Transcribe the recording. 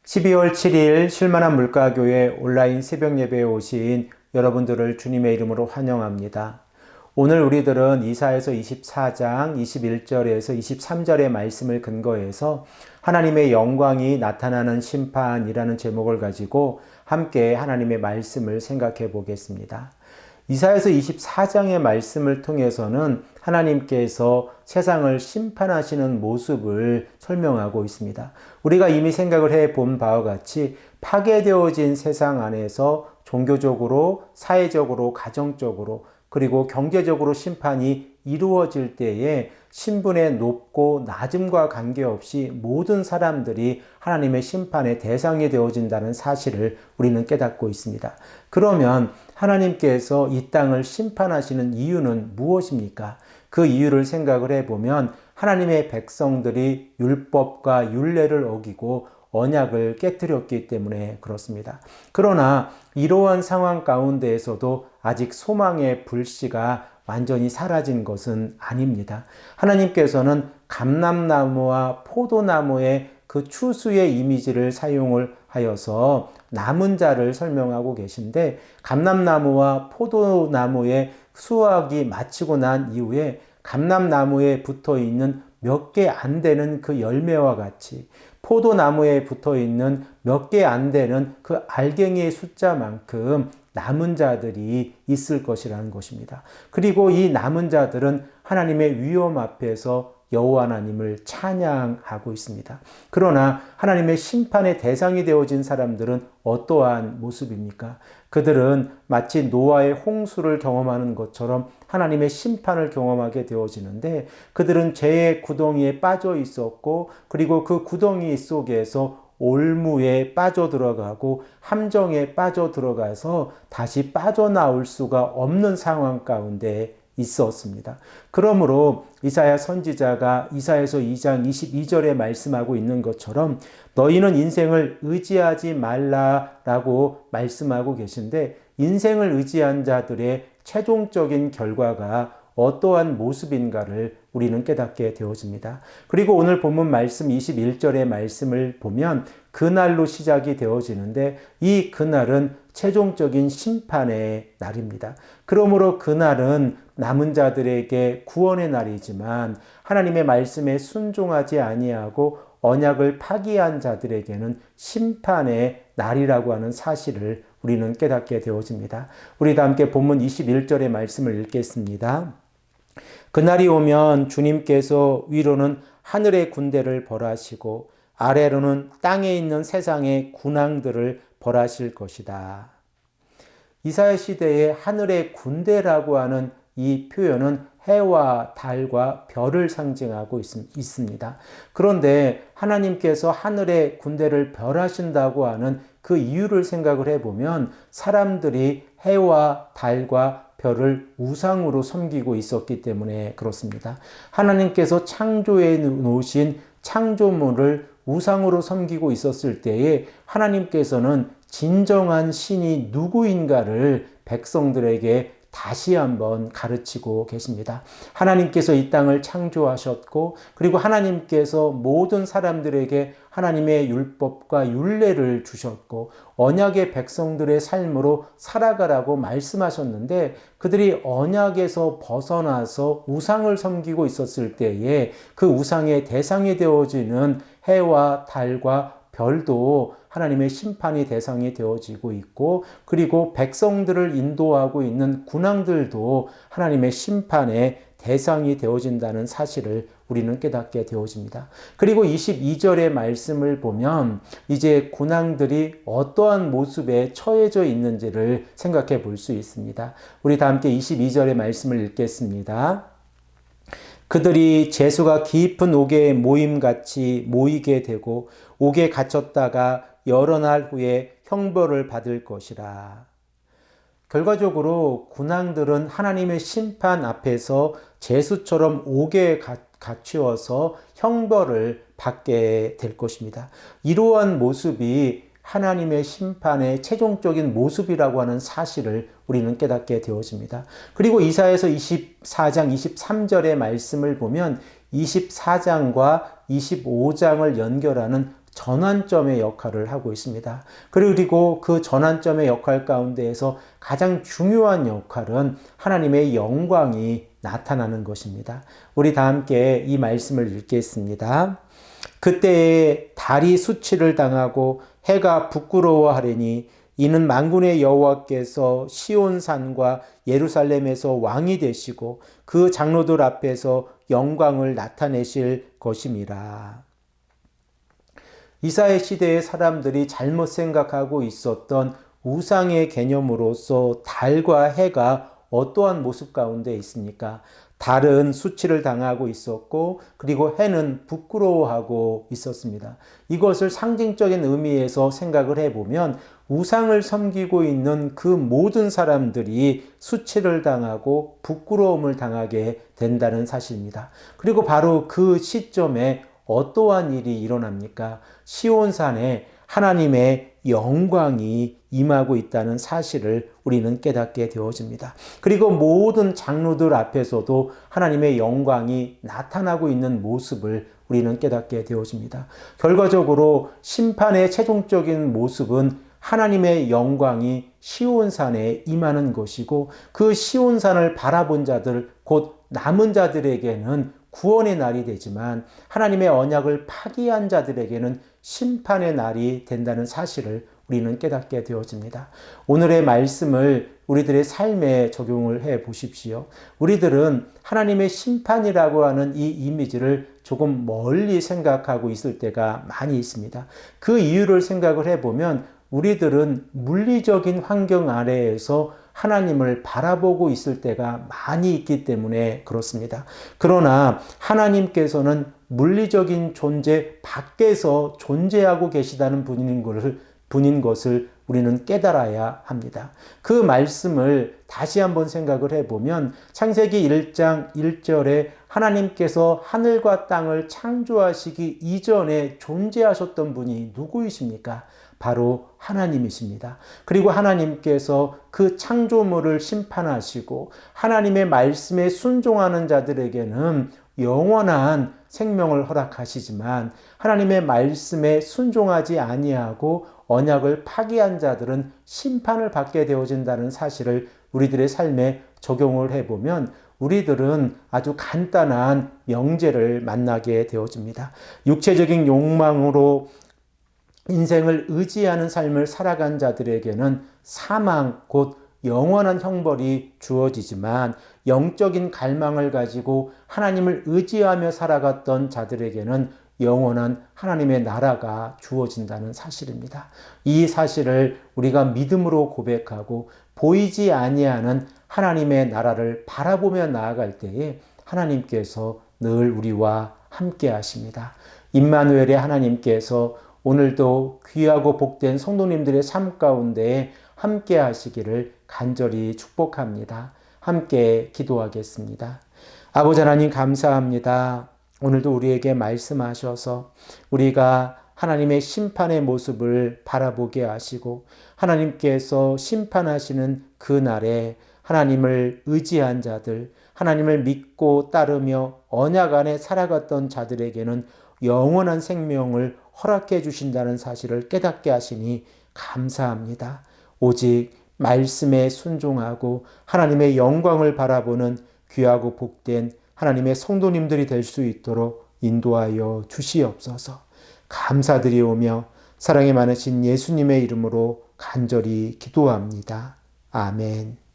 12월 7일 쉴만한 물가교회 온라인 새벽 예배에 오신 여러분들을 주님의 이름으로 환영합니다. 오늘 우리들은 이사야서 24장 21절에서 23절의 말씀을 근거해서 하나님의 영광이 나타나는 심판이라는 제목을 가지고 함께 하나님의 말씀을 생각해 보겠습니다. 이사야서 24장의 말씀을 통해서는 하나님께서 세상을 심판하시는 모습을 설명하고 있습니다. 우리가 이미 생각을 해본 바와 같이 파괴되어진 세상 안에서 종교적으로, 사회적으로, 가정적으로, 그리고 경제적으로 심판이 이루어질 때에 신분의 높고 낮음과 관계없이 모든 사람들이 하나님의 심판의 대상이 되어진다는 사실을 우리는 깨닫고 있습니다. 그러면 하나님께서 이 땅을 심판하시는 이유는 무엇입니까? 그 이유를 생각을 해보면 하나님의 백성들이 율법과 율례를 어기고 언약을 깨뜨렸기 때문에 그렇습니다. 그러나 이러한 상황 가운데에서도 아직 소망의 불씨가 완전히 사라진 것은 아닙니다. 하나님께서는 감람나무와 포도나무의 그 추수의 이미지를 사용을 하여서 남은 자를 설명하고 계신데, 감람나무와 포도나무의 수확이 마치고 난 이후에 감람나무에 붙어 있는 몇 개 안 되는 그 열매와 같이 포도나무에 붙어 있는 몇 개 안 되는 그 알갱이의 숫자만큼 남은 자들이 있을 것이라는 것입니다. 그리고 이 남은 자들은 하나님의 위엄 앞에서 여호와 하나님을 찬양하고 있습니다. 그러나 하나님의 심판의 대상이 되어진 사람들은 어떠한 모습입니까? 그들은 마치 노아의 홍수를 경험하는 것처럼 하나님의 심판을 경험하게 되어지는데, 그들은 죄의 구덩이에 빠져 있었고, 그리고 그 구덩이 속에서 올무에 빠져 들어가고 함정에 빠져 들어가서 다시 빠져나올 수가 없는 상황 가운데 있었습니다. 그러므로 이사야 선지자가 이사야서 2장 22절에 말씀하고 있는 것처럼 너희는 인생을 의지하지 말라라고 말씀하고 계신데, 인생을 의지한 자들의 최종적인 결과가 어떠한 모습인가를 우리는 깨닫게 되어집니다. 그리고 오늘 본문 말씀 21절의 말씀을 보면 그날로 시작이 되어지는데, 이 그날은 최종적인 심판의 날입니다. 그러므로 그날은 남은 자들에게 구원의 날이지만 하나님의 말씀에 순종하지 아니하고 언약을 파기한 자들에게는 심판의 날이라고 하는 사실을 우리는 깨닫게 되어집니다. 우리 다 함께 본문 21절의 말씀을 읽겠습니다. 그날이 오면 주님께서 위로는 하늘의 군대를 벌하시고 아래로는 땅에 있는 세상의 군왕들을 벌하실 것이다. 이사야 시대의 하늘의 군대라고 하는 이 표현은 해와 달과 별을 상징하고 있습니다. 그런데 하나님께서 하늘의 군대를 벌하신다고 하는 그 이유를 생각을 해보면 사람들이 해와 달과 별을 우상으로 섬기고 있었기 때문에 그렇습니다. 하나님께서 창조해 놓으신 창조물을 우상으로 섬기고 있었을 때에 하나님께서는 진정한 신이 누구인가를 백성들에게 다시 한번 가르치고 계십니다. 하나님께서 이 땅을 창조하셨고, 그리고 하나님께서 모든 사람들에게 하나님의 율법과 율례를 주셨고 언약의 백성들의 삶으로 살아가라고 말씀하셨는데, 그들이 언약에서 벗어나서 우상을 섬기고 있었을 때에 그 우상의 대상이 되어지는 해와 달과 별도 하나님의 심판의 대상이 되어지고 있고, 그리고 백성들을 인도하고 있는 군왕들도 하나님의 심판의 대상이 되어진다는 사실을 우리는 깨닫게 되어집니다. 그리고 22절의 말씀을 보면 이제 군왕들이 어떠한 모습에 처해져 있는지를 생각해 볼 수 있습니다. 우리 다 함께 22절의 말씀을 읽겠습니다. 그들이 재수가 깊은 옥에 모임같이 모이게 되고 옥에 갇혔다가 여러 날 후에 형벌을 받을 것이라. 결과적으로 군왕들은 하나님의 심판 앞에서 재수처럼 옥에 갇히어서 형벌을 받게 될 것입니다. 이러한 모습이 하나님의 심판의 최종적인 모습이라고 하는 사실을 우리는 깨닫게 되어집니다. 그리고 이사야서 24장 23절의 말씀을 보면 24장과 25장을 연결하는 전환점의 역할을 하고 있습니다. 그리고 그 전환점의 역할 가운데에서 가장 중요한 역할은 하나님의 영광이 나타나는 것입니다. 우리 다 함께 이 말씀을 읽겠습니다. 그때에 달이 수치를 당하고 해가 부끄러워하리니 이는 만군의 여호와께서 시온산과 예루살렘에서 왕이 되시고 그 장로들 앞에서 영광을 나타내실 것임이라. 이사야 시대의 사람들이 잘못 생각하고 있었던 우상의 개념으로서 달과 해가 어떠한 모습 가운데 있습니까? 달은 수치를 당하고 있었고 그리고 해는 부끄러워하고 있었습니다. 이것을 상징적인 의미에서 생각을 해보면 우상을 섬기고 있는 그 모든 사람들이 수치를 당하고 부끄러움을 당하게 된다는 사실입니다. 그리고 바로 그 시점에 어떠한 일이 일어납니까? 시온산에 하나님의 영광이 임하고 있다는 사실을 우리는 깨닫게 되어집니다. 그리고 모든 장로들 앞에서도 하나님의 영광이 나타나고 있는 모습을 우리는 깨닫게 되어집니다. 결과적으로 심판의 최종적인 모습은 하나님의 영광이 시온산에 임하는 것이고 그 시온산을 바라본 자들, 곧 남은 자들에게는 구원의 날이 되지만 하나님의 언약을 파기한 자들에게는 심판의 날이 된다는 사실을 우리는 깨닫게 되어집니다. 오늘의 말씀을 우리들의 삶에 적용을 해 보십시오. 우리들은 하나님의 심판이라고 하는 이 이미지를 조금 멀리 생각하고 있을 때가 많이 있습니다. 그 이유를 생각을 해보면 우리들은 물리적인 환경 아래에서 하나님을 바라보고 있을 때가 많이 있기 때문에 그렇습니다. 그러나 하나님께서는 물리적인 존재 밖에서 존재하고 계시다는 분인 것을 우리는 깨달아야 합니다. 그 말씀을 다시 한번 생각을 해보면 창세기 1장 1절에 하나님께서 하늘과 땅을 창조하시기 이전에 존재하셨던 분이 누구이십니까? 바로 하나님이십니다. 그리고 하나님께서 그 창조물을 심판하시고 하나님의 말씀에 순종하는 자들에게는 영원한 생명을 허락하시지만 하나님의 말씀에 순종하지 아니하고 언약을 파기한 자들은 심판을 받게 되어진다는 사실을 우리들의 삶에 적용을 해보면 우리들은 아주 간단한 명제를 만나게 되어집니다. 육체적인 욕망으로 인생을 의지하는 삶을 살아간 자들에게는 사망, 곧 영원한 형벌이 주어지지만 영적인 갈망을 가지고 하나님을 의지하며 살아갔던 자들에게는 영원한 하나님의 나라가 주어진다는 사실입니다. 이 사실을 우리가 믿음으로 고백하고 보이지 아니하는 하나님의 나라를 바라보며 나아갈 때에 하나님께서 늘 우리와 함께 하십니다. 임마누엘의 하나님께서 오늘도 귀하고 복된 성도님들의 삶 가운데 함께 하시기를 간절히 축복합니다. 함께 기도하겠습니다. 아버지 하나님 감사합니다. 오늘도 우리에게 말씀하셔서 우리가 하나님의 심판의 모습을 바라보게 하시고 하나님께서 심판하시는 그 날에 하나님을 의지한 자들, 하나님을 믿고 따르며 언약 안에 살아갔던 자들에게는 영원한 생명을 허락해 주신다는 사실을 깨닫게 하시니 감사합니다. 오직 말씀에 순종하고 하나님의 영광을 바라보는 귀하고 복된 하나님의 성도님들이 될 수 있도록 인도하여 주시옵소서. 감사드리오며 사랑이 많으신 예수님의 이름으로 간절히 기도합니다. 아멘.